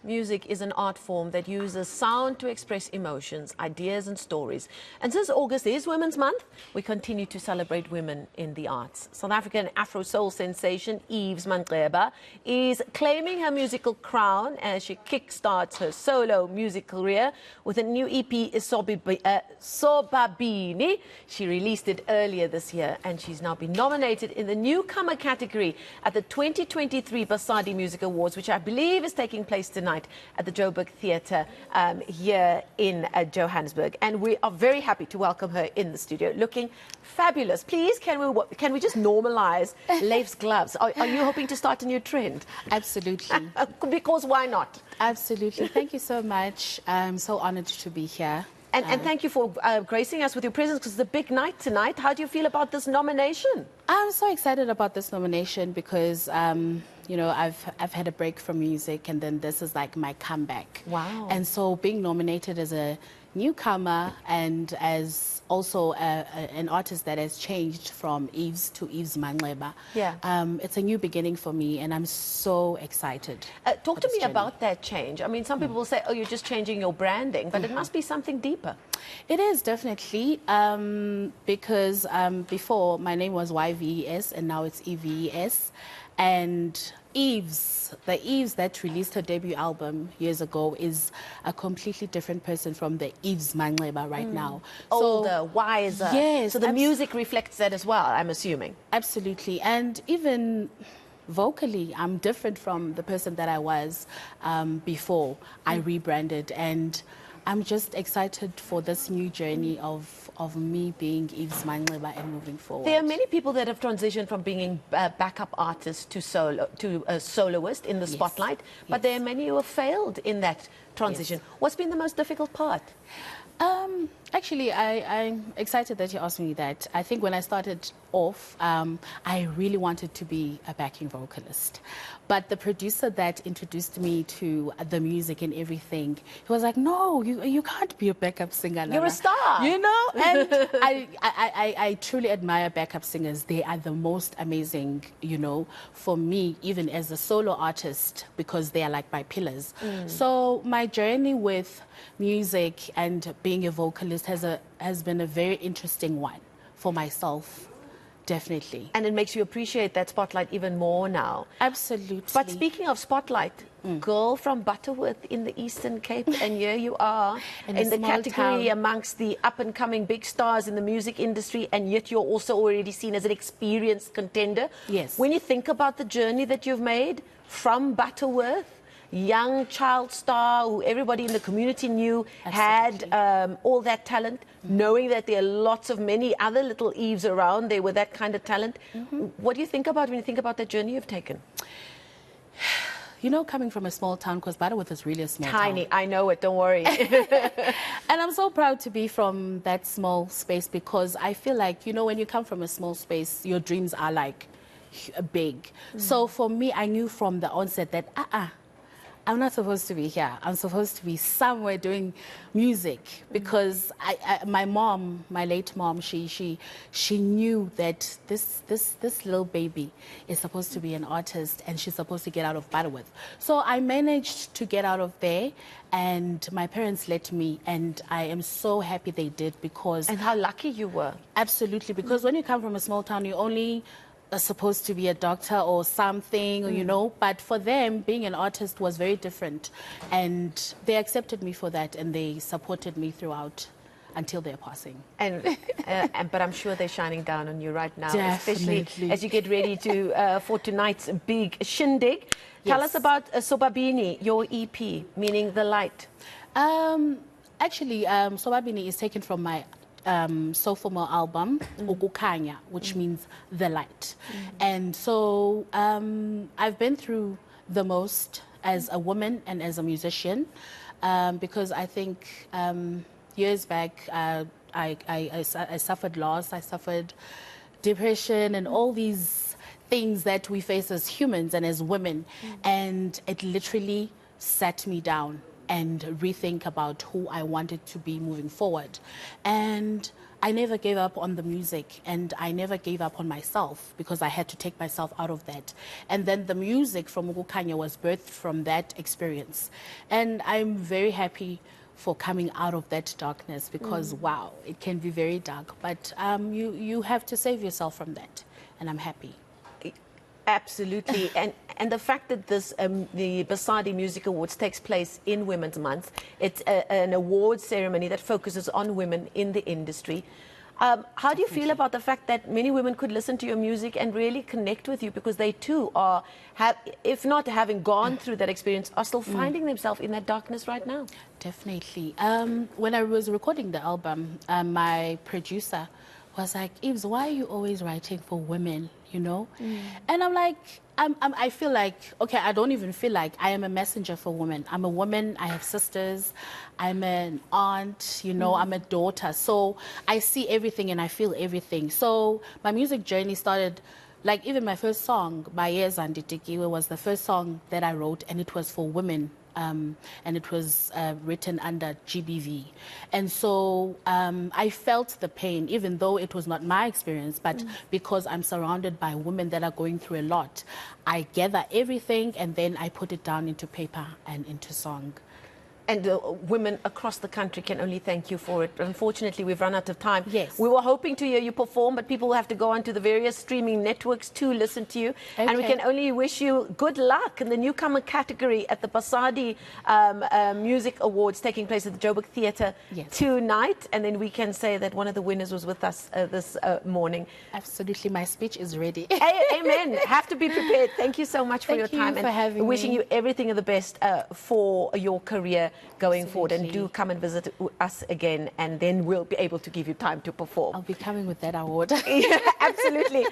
Music is an art form that uses sound to express emotions, ideas and stories. And since August is Women's Month, we continue to celebrate women in the arts. South African afro-soul sensation Manxeba is claiming her musical crown as she kickstarts her solo music career with a new EP, Sobabini. She released it earlier this year and she's now been nominated in the newcomer category at the 2023 Basadi Music Awards, which I believe is taking place tonight at the Joburg Theatre here in Johannesburg. And we are very happy to welcome her in the studio, looking fabulous. Please, can we just normalize Leif's gloves? Are you hoping to start a new trend? Absolutely. Because why not? Absolutely. Thank you so much. I'm so honored to be here. And thank you for gracing us with your presence, because it's a big night tonight. How do you feel about this nomination? I'm so excited about this nomination because, you know, I've had a break from music, and then this is like my comeback. Wow. And so being nominated as a newcomer and as also an artist that has changed from Eves to Manxeba. Yeah. It's a new beginning for me, and I'm so excited. Talk to me about that change. I mean, some people will say, oh, you're just changing your branding, but it must be something deeper. It is, definitely, because before my name was YVES and now it's EVES. And Eves, the Eves that released her debut album years ago, is a completely different person from the Eves Manxeba right now. Older, wiser. Yes. So the music reflects that as well, I'm assuming. Absolutely. And even vocally, I'm different from the person that I was before I rebranded. And I'm just excited for this new journey of me being Eves Manxeba and moving forward. There are many people that have transitioned from being backup artists to a soloist in the spotlight, but there are many who have failed in that transition. What's been the most difficult part? Actually, I'm excited that you asked me that. I think when I started off, I really wanted to be a backing vocalist. But the producer that introduced me to the music and everything, he was like, no, you can't be a backup singer. You're a star. You know? And I truly admire backup singers. They are the most amazing, you know, for me, even as a solo artist, because they are like my pillars. So my journey with music and being a vocalist has been a very interesting one for myself. Definitely. And it makes you appreciate that spotlight even more now. Absolutely. But speaking of spotlight, girl from Butterworth in the Eastern Cape, and here you are in the category amongst the up-and-coming big stars in the music industry, and yet you're also already seen as an experienced contender. Yes. When you think about the journey that you've made from Butterworth, young child star who everybody in the community knew had all that talent, knowing that there are many other little Eves around there with that kind of talent. What do you think about when you think about that journey you've taken? You know, coming from a small town, because Butterworth is really a small town. Tiny, I know it, don't worry. And I'm so proud to be from that small space, because I feel like, you know, when you come from a small space, your dreams are like big. So for me, I knew from the onset that, I'm not supposed to be here. I'm supposed to be somewhere doing music, because my mom, my late mom, she knew that this little baby is supposed to be an artist, and she's supposed to get out of Butterworth. So I managed to get out of there, and my parents let me, and I am so happy they did, because... And how lucky you were. Absolutely, because when you come from a small town, you only are supposed to be a doctor or something, you know, but for them, being an artist was very different, and they accepted me for that, and they supported me throughout until their passing. But I'm sure they're shining down on you right now, Definitely. especially as you get ready to for tonight's big shindig. Tell us about Sobabini, your EP, meaning the light. Actually, Sobabini is taken from my sophomore album, Ukukanya, which means the light. And so I've been through the most as a woman and as a musician, because I think years back I suffered loss, I suffered depression and all these things that we face as humans and as women. And it literally sat me down and rethink about who I wanted to be moving forward. And I never gave up on the music, and I never gave up on myself because I had to take myself out of that. And then the music from Ukukanya was birthed from that experience. And I'm very happy for coming out of that darkness because, wow, it can be very dark. But you have to save yourself from that, and I'm happy. Absolutely, and the fact that this the Basadi Music Awards takes place in Women's Month, it's an award ceremony that focuses on women in the industry. How do you feel about the fact that many women could listen to your music and really connect with you because they too are, if not having gone through that experience, are still finding themselves in that darkness right now? Definitely. When I was recording the album, my producer was like, Eves, why are you always writing for women, you know? And I'm like, I feel like, okay, I don't even feel like I am a messenger for women. I'm a woman, I have sisters, I'm an aunt, you know, I'm a daughter. So I see everything and I feel everything. So my music journey started, like even my first song, Baye Zanditikiwe, was the first song that I wrote, and it was for women. And it was written under GBV. And so I felt the pain, even though it was not my experience, but because I'm surrounded by women that are going through a lot, I gather everything and then I put it down into paper and into song. And women across the country can only thank you for it. Unfortunately, we've run out of time. Yes. We were hoping to hear you perform, but people will have to go onto the various streaming networks to listen to you. Okay. And we can only wish you good luck in the newcomer category at the Basadi Music Awards taking place at the Joburg Theatre tonight. And then we can say that one of the winners was with us this morning. Absolutely. My speech is ready. Amen. Have to be prepared. Thank you so much for your time. Thank you for having me. Wishing you everything of the best for your career going forward, and do come and visit us again, and then we'll be able to give you time to perform. I'll be coming with that award. Yeah, absolutely.